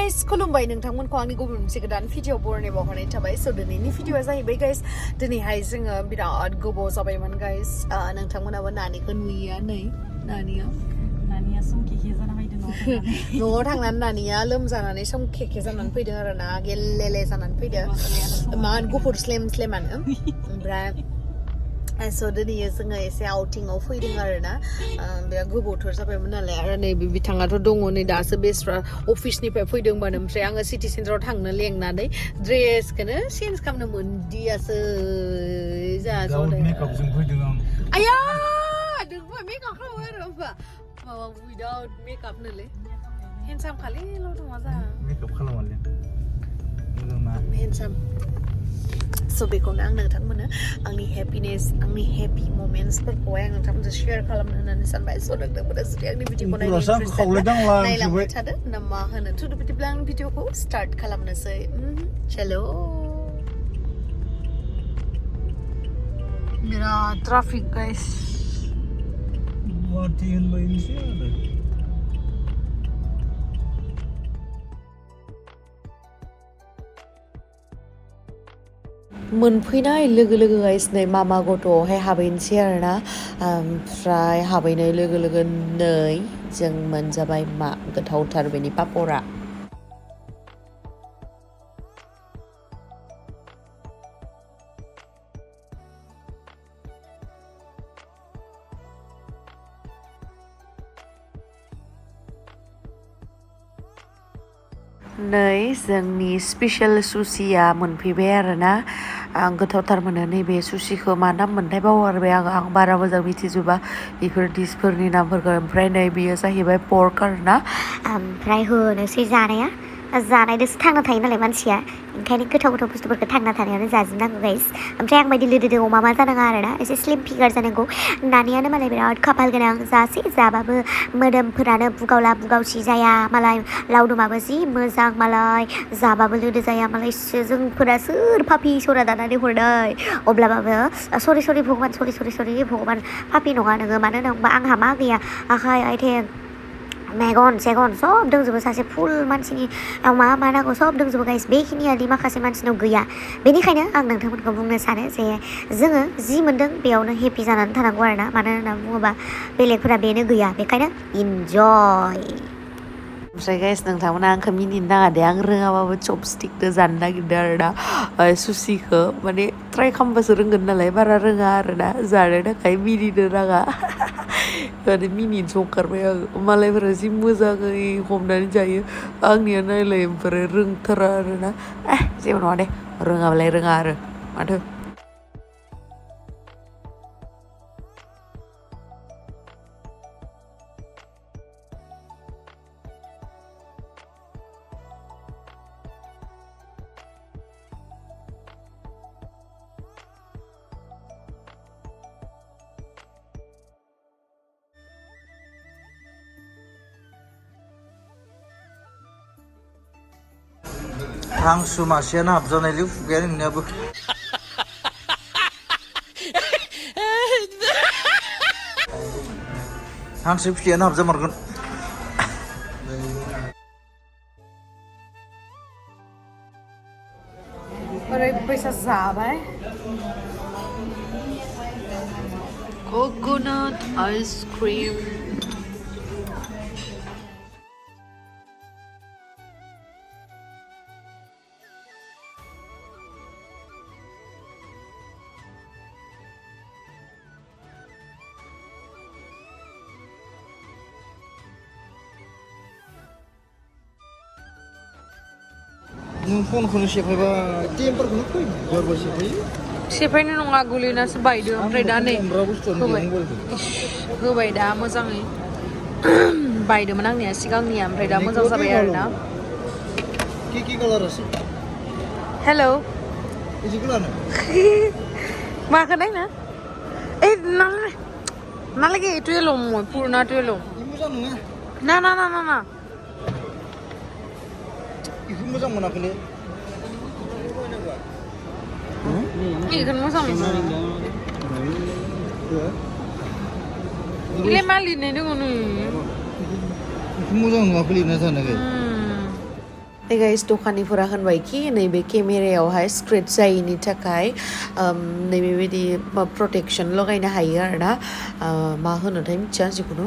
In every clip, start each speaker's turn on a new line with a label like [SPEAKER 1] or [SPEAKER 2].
[SPEAKER 1] guys Khulumbai nwngthangमोनखौ आंनि गुबुन मोनसे गोदान भिडिअ बरनाय बावहरनाय थाबाय स दिनैनि भिडिअआ जाहैबाय गाइस दिनैहाय जोङो बिराद गोबाव जाबायमोन गाइस नोंथांमोनाबो नानिखौ नुयिया नै नानिया समखेखे जाना फैदों न'आव थांनानै नानिया लोमजानानै समखेखे जानानै फैदों आरो ना गेलेले जानानै फैदों मान गुफुर स्लेम स्लेमानो ओमफ्राय so दिनै जोङो एसे आउटिंआव फैदों आरो ना बिराद गोबावथार जाबायमोन नालाय आरो नै बिथाङाथ' दङ नै दासो बेस्रा अफिसनिफ्राय फैदोंमोन ओमफ्राय आङो सिटि सेन्टाराव थांनो लेंनानै ड्रेसखौनो चेन्ज खालामनो मोनदियासै
[SPEAKER 2] मेकआपजों फैदों आं
[SPEAKER 1] आया नोंबो मेकआप खालामो आरो होमबा माबा उइदाउट मेकआप नोलै हेन्डसाम खालिल' दङ जा
[SPEAKER 2] मेकआप खालामालै मोजां ना
[SPEAKER 1] हेन्डसाम so बेखौनो आं नोंथांमोननो आंनि हेपिनेस आंनि हेपि मोमेन्ट्सफोरखौहाय आं नोंथांमोनजों शेयार खालामनो होननानै सानबाय स नोंथांमोना जुदि आंनि भिडिअखौ नायलांबाय थादो ना मा होनो थ' बिदिब्ला आं भिडिअखौ स्टार्ट खालामनोसै चलो बिराद ट्राफिक गाइस
[SPEAKER 2] गुवाहाटि होनबायनोसै आरो
[SPEAKER 1] मोनफैनाय लोगो लोगो गाइस नै मामा गथ'आवहाय हाबहैनोसै आरो ना ओमफ्राय हाबहैनाय लोगो लोगो नै जों मोनजाबाय मा गोथावथार बेनि पापरा नै जोंनि स्पेशल सुशिया मोनफैबाय आरो ना आं गोथावथार मोनो नैबे सुशिखौ मा नाम मोनथाय बावगारबाय आं बारा मोजां मिथिजोबा बेफोर डिसफोरनि नामफोरखौ ओमफ्राय नै बेयो जाहैबाय पर्क आरो ना
[SPEAKER 3] ओमफ्राय होनोसै जानाया जानायजोंसो थांना थायो नालाय मानसिया ओंखायनो गोथाव गोथाव बुस्थुफोरखौ थांना थानायावनो जाजोबनांगौ गाइस ओमफ्राय आं बायदि लोदोदो अमा मा जानाङा आरो ना एसे स्लिम फिगार जानांगौ नानियानो मालाय बिराद खाफाल गोनां जासे जाबाबो मोदोमफोरानो बुगावला बुगावसि जाया मालाय लावदुमाबो जि मोजां मालाय जाबाबो लोदो जाया मालाय जोंफोरा सोर पापि सरा दानानै हरनाय अब्लाबाबो सरि भगबान सरि भगबान पापि नङा नोङो मानो होनोबा आंहा मा गैया आखाइ आथिं मेगन सेगन सब दंजोबो सासे फुल मानसिनि मा नांगौ सब दंजोबो गाइस बेखिनियादि माखासे मानसिनाव गैया बेनिखायनो आं नोंथांमोनखौ बुंनो सानो जे जोङो जि मोन्दों बेयावनो हेपि जानानै थानांगौ आरो ना मानो होनना बुङोबा बेलेगफोरा बेनो गैया बेखायनो इन्जय ओमफ्राय गाइस नोंथांमोना आंखौ मिनिनो नाङा दे आं रोङाबाबो चपस्टिकजों जानो नागिरदों आरो ना सुशिखौ माने ट्राइ खालामबासो रोंगोन नालाय बारा रोङा आरो ना जानो थाखाय मिनिनो नाङा माने मिनिनोसो ओंखारबाय आं मालायफोरा जि मोजाङै हमनानै जायो आंनिया नायलाय ओमफ्राय रोंथारा आरो ना जेबो नङा दे रोङाबालाय रोङा आरो माथो
[SPEAKER 2] हांसो मासेयानो हाबजानायलै खुगाया नोंनियाबो हांसो फिसायानो हाबजामारगोन
[SPEAKER 1] ओरैबायसा जाबाय coconut ice cream
[SPEAKER 2] नों फनखौनो सेफायबा टेम्पारखौनो फै गरबा सेफायो
[SPEAKER 1] सेफायनो नङा गोलैनासो बायदों ओमफ्राय दा नै होबाय दा मोजाङै बायदोंमोन आंनिया सिगांनिया ओमफ्राय दा मोजां जाबाय आरो ना
[SPEAKER 2] কি কালার আছে
[SPEAKER 1] हेलौ
[SPEAKER 2] এদিকে লানো
[SPEAKER 1] মাকে নাই না এই নালাগে এইটোৱে ল'ম মই পুৰণাটোৱে ল'ম
[SPEAKER 2] মোজা নङा
[SPEAKER 1] না না না না না
[SPEAKER 2] ইখো মোজা मोनाखैलै
[SPEAKER 1] 이건 무슨 이래 말리네 이거는
[SPEAKER 2] 모장 와 풀리나 사나게
[SPEAKER 1] Hey guys, दखानिफोरा होनबायखि नैबे केमेरायावहाय स्क्रेच जायैनि थाखाय नैबेबायदि प्रटेक्शन लगायनो हायो आरोना मा होनोथाय मिथिया जिखुनु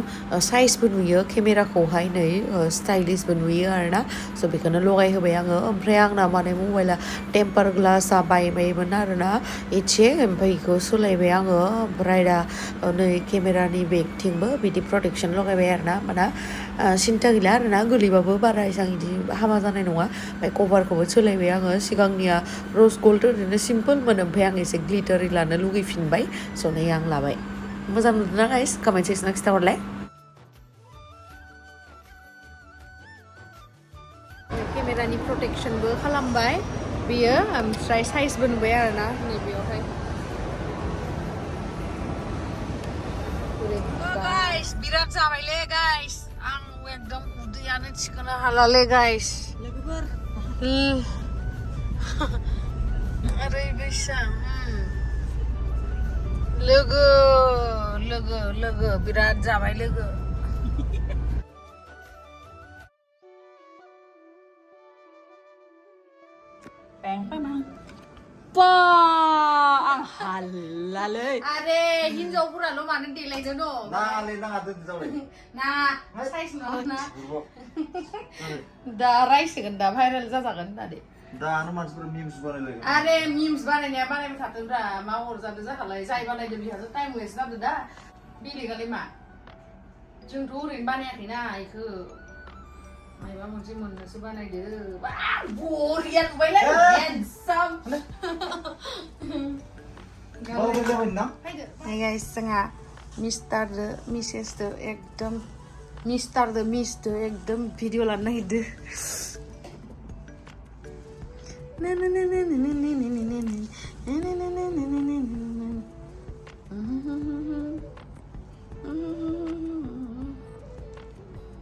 [SPEAKER 1] साइजबो नुयो केमेराखौहाय नै स्टाइलिशबो नुयो आरोना स' बेखौनो लगायहोबाय आङो ओमफ्राय आंना माने मबाइला टेम्पार ग्लासआ बायबायमोन आरोना एसे ओमफ्राय बेखौ सोलायबाय आङो ओमफ्राय दा नै केमेरानि बेगथिंबो बिदि प्रटेक्शन लगायबाय आरोना माना सिन्था गैला आरोना गोलैबाबो बारा एसां बिदि हामा जानाय नङा ओमफ्राय कभारखौबो सोलायबाय आङो सिगांनिया रज गल्ड ओरैनो सिम्पोलमोन ओमफ्राय आं एसे ग्लिटार लानो लुगैफिनबाय स' नै आं लाबाय मोजां नुदोंना गाइस कमेन्ट सेक्सनाव खिथाहरलाय केमेरानि प्रटेक्शनबो खालामबाय बेयो ओमफ्राय साइजबो नुबाय आरोना नैबेयावहाय गाइस बिराद जाबायलै गाइस आं एकदम उदैयानो थिखोनो हालालै गाइस ओरैबायसा लोगो बिराद जाबाय लोगो
[SPEAKER 4] आं हालालै
[SPEAKER 1] आरे हिनजावफोराल' मानो देलायदो न'
[SPEAKER 2] नाङा दोनदो जाबाय
[SPEAKER 1] ना साइज नङा दा रायसिगोन दा भाइरेल जाजागोन होननानै
[SPEAKER 2] दानो मानसिफोरा मिम्स बानायलायगोन
[SPEAKER 1] आरे मिम्स बानायनाया बानायबाय थाथोंब्रा मा अरजादो जाखालाय जाय बानायदो बिहासो टाइम वेस्ट जादो दा बेलेगालाय मा जोंथ' ओरैनो बानायाखैना इखो मायबा मोनसे मोननोसो बानायदो बा बरिया नुबायलै हेन्डसाम Hey guys, जोंहा मिस्टारदो मिसेसदो एकदम मिस्टारदो मिसदो एकदम भिडिअ लानो नागिरदो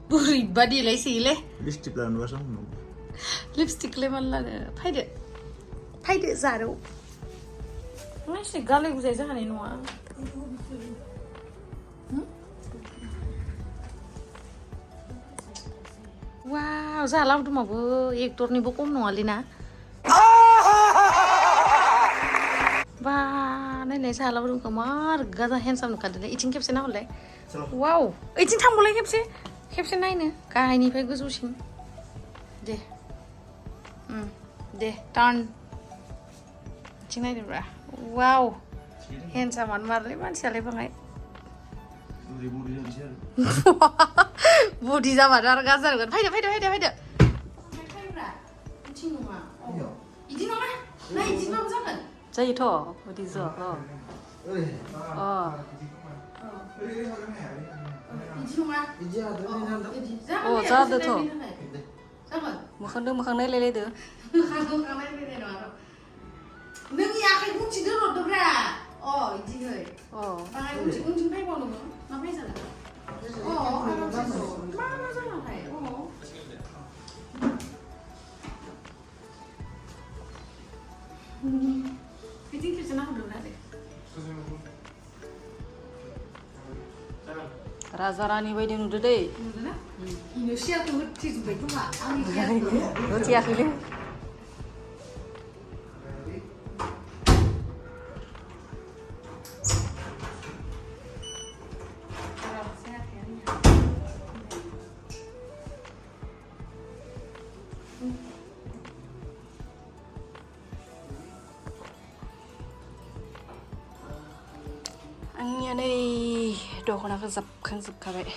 [SPEAKER 1] बोरैबा देलायसैलै
[SPEAKER 2] लिपस्टिक लानोबासो
[SPEAKER 1] लिपस्टिकलाय मानो लानो फायदो जारौ मानसि गालाय गुजाय जाहानाय नङा वाव जोंहा लावदुमाबो एक्टरनिबो खम नङालै ना बा नायलाय जोंहा लावदुमखौ मार गाजा हेन्डसाम नुखादोंलै इथिं खेबसे नाहरलाय वाव इथिं थांबावलाय खेबसे नायनो गाहायनिफ्राय गोजौसिम दे टार्न इथिं नायदोब्रा वाव हेन्डसामानो मारलै मानसियालाय बाङाय बडि जाबाथ' आरो गाज्रि जागोन फैदो इथिं नङा इदि नङा ना इदिबाबो जागोन
[SPEAKER 4] जायोथ' बदिजो
[SPEAKER 1] इदि नङा
[SPEAKER 4] जादोथ'
[SPEAKER 1] जागोन
[SPEAKER 4] मोखांदो मोखां नायलायलायदो
[SPEAKER 1] मोखांदो मोखां नायलायलायनाय नङा नोंनि आखाइखौ उनथिं दोनहरदोब्रा इदिहै बाङाय उनथिं फैबाव नोङो मा फैजागोन मा जालांखाय बिथिं खेबसे नाहरदोब्रा दे
[SPEAKER 4] राजा रानि बायदि नुदो दै
[SPEAKER 1] नुदोना इनो सियारखौ होथेजोब्बाय खोमा आंनि
[SPEAKER 4] होथेयाखैलै आंनिया नै दख'नाखौ जाबखांजोबखाबाय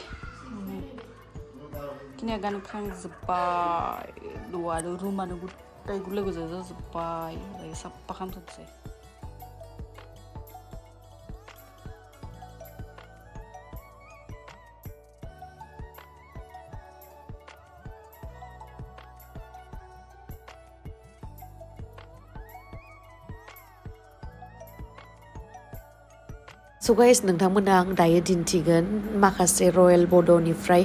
[SPEAKER 4] खिनिया गानखांजोब्बाय द'आनो रुमानो गुथाय गुलाय गुजाय जाजोब्बाय साफा खालामथ'सै
[SPEAKER 1] So guys नोंथांमोना आं दायो दिन्थिगोन माखासे रयेल बड'निफ्राय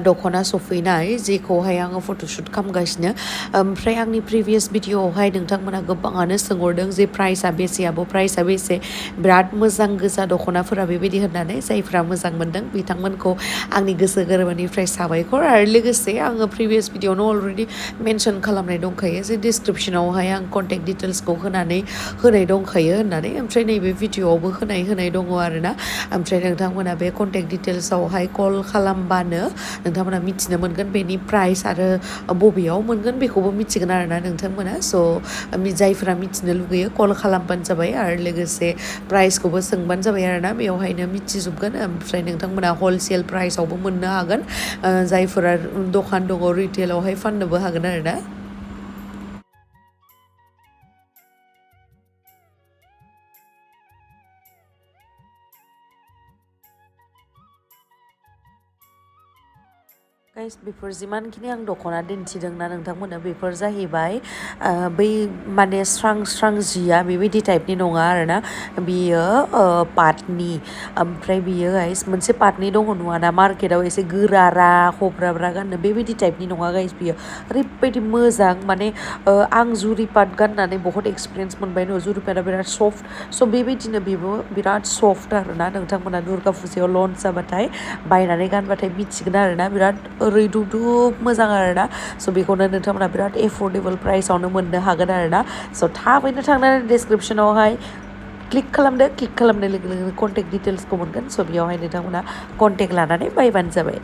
[SPEAKER 1] दख'ना सफैनाय जेखौहाय आङो फट'शुट खालामगासिनो ओमफ्राय आंनि प्रिभियास भिडिअआवहाय नोंथांमोना गोबाङानो सोंहरदों जे प्राइसआ बेसे आब' प्राइसआ बेसे बिराद मोजां गोजा दख'नाफोरा बेबायदि होननानै जायफ्रा मोजां मोनदों बिथांमोनखौ आंनि गोसो गोरबोनिफ्राय साबायखर आरो लोगोसे आङो प्रिभियास भिडिअआवनो अलरेडि मेनसन खालामनाय दंखायो जे डिसक्रिपसनावहाय आं कन्टेक्ट डिटेल्सखौ होनाय दंखायो होननानै ओमफ्राय नैबे भिडिअआवबो होनाय दङ आरोना ओमफ्राय नोंथांमोना बे कन्टेक्ट डिटेल्सआवहाय कल खालामबानो नोंथांमोना मिथिनो मोनगोन बेनि प्राइस आरो बबेयाव मोनगोन बेखौबो मिथिगोन आरोना नोंथांमोना स' जायफोरा मिथिनो लुगैयो कल खालामबानो जाबाय आरो लोगोसे प्राइसखौबो सोंबानो जाबाय आरोना बेवहायनो मिथिजोबगोन ओमफ्राय नोंथांमोना हलसेल प्राइसआवबो मोननो हागोन जायफोरा दखान दङ रिटेलावहाय फाननोबो हागोन आरोना गाइस बेफोर जिमानखिनि आं दख'ना दिन्थिदोंना नोंथांमोना बेफोर जाहैबाय बै माने स्रां जिया बेबायदि टाइपनि नङा आरोना बियो पाटनि ओमफ्राय बियो गाइस मोनसे पाटनि दङ नङाना मार्केटाव एसे गोरारा हब्राब्रा गाननो बेबायदि टाइपनि नङा गाइस बियो ओरैबायदि मोजां माने आं जुरि पाट गाननानै बहुत एक्सपिरियेन्स मोनबाय न जुरि पाटआ बिराद सफ्ट स' बेबायदिनो बेबो बिराद सफ्ट आरोना नोंथांमोना दुर्गा फुजायाव लन्च जाबाथाय बायनानै गानबाथाय मिथिगोन आरोना बिराद रैदुब मोजां आरोना स' बेखौनो नोंथांमोना बिराद एफर्डेबल प्राइसआवनो मोननो हागोन आरोना स' थाबैनो थांनानै डिसक्रिपसनावहाय क्लिक खालामनाय लोगो लोगो कन्टेक्ट डिटेल्सखौ मोनगोन स' बेयावहाय नोंथांमोना कन्टेक्ट लानानै बायबानो जाबाय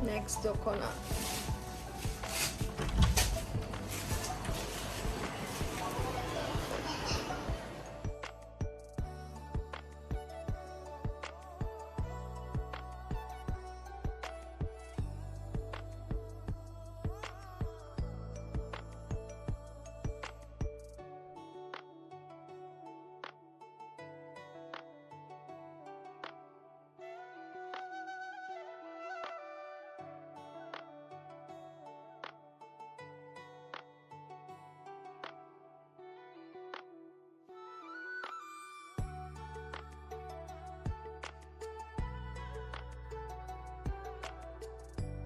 [SPEAKER 5] Next Dokhona.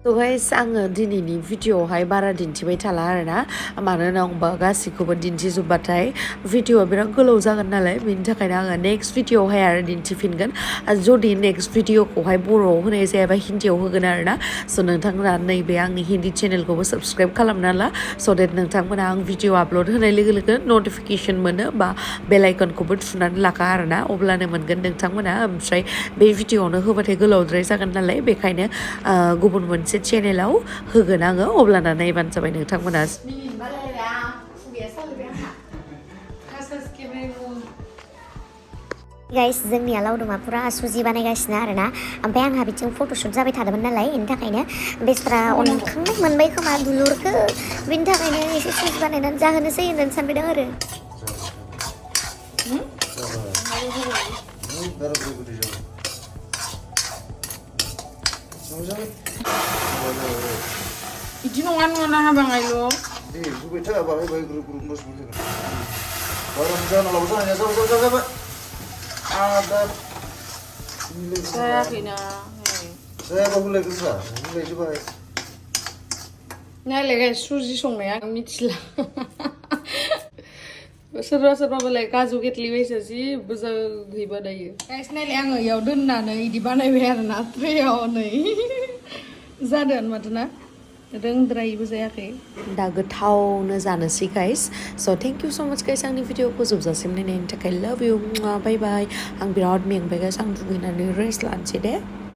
[SPEAKER 1] So guys आङो दिनैनि भिडिअआवहाय बारा दिन्थिबाय थाला आरोना मानोना होनबा गासैखौबो दिन्थिजोबबाथाय भिडिअआ बिराद गोलाव जागोन नालाय बेनि थाखायनो आङो नेक्स्ट भिडिअआवहाय आरो दिन्थिफिनगोन जुदि नेक्स्ट भिडिअखौहाय बर'आव होनाय जायाबा हिन्दीआव होगोन आरोना स' नोंथांमोना नैबे आंनि हिन्दी चेनेलखौबो साबस्क्राइब खालामना ला स' देट नोंथांमोना आं भिडिअ आपल'ड होनाय लोगो लोगो नटिफिकेसन मोनो बा बेल आइकनखौबो थुनानै लाखा आरोना अब्लानो मोनगोन नोंथांमोना ओमफ्राय बे भिडिअआवनो होबाथाय गोलावद्राय जागोन नालाय बेखायनो गुबुन मोनसे चेनेलाव होगोन आङो अब्लाना नायबानो जाबाय नोंथांमोना
[SPEAKER 3] गाइस जोंनिया लावदुमा पुरा सुजि बानायगासिनो आरोना ओमफ्राय आंहा बिथिं फट'शुट जाबाय थादोंमोन नालाय बेनि थाखायनो बेसरा अनखांनाय मोनबाय खोमा दुलुरखो बेनि थाखायनो एसे सुजि बानायनानै जाहोनोसै होननानै सानबायदों आरो
[SPEAKER 5] Itu nungan mana habang ayo?
[SPEAKER 2] Di, sudah cakap bagai grup bos boleh. Orang sana lalu sana sama. Ada.
[SPEAKER 5] Saya kena.
[SPEAKER 2] Saya baru lagi sah, mulai coba.
[SPEAKER 5] Nah, lagi suji songnya kami cila. Serba boleh kazu ketli wes sih, bisa hiba daya. Guys, nih liang ya udah nana, di mana biar natri ya nih. Zadan matna. रोंद्रायबो जायाखै
[SPEAKER 1] दा गोथावनो जानोसै guys स' thank you स' माच guys आंनि भिडिअखौ जोबजासिम नायनायनि थाखाय लाभ इउ बाय बाय आं बिराद मेंबाय गाइस आं दुगैनानै रेस्ट लानोसै दे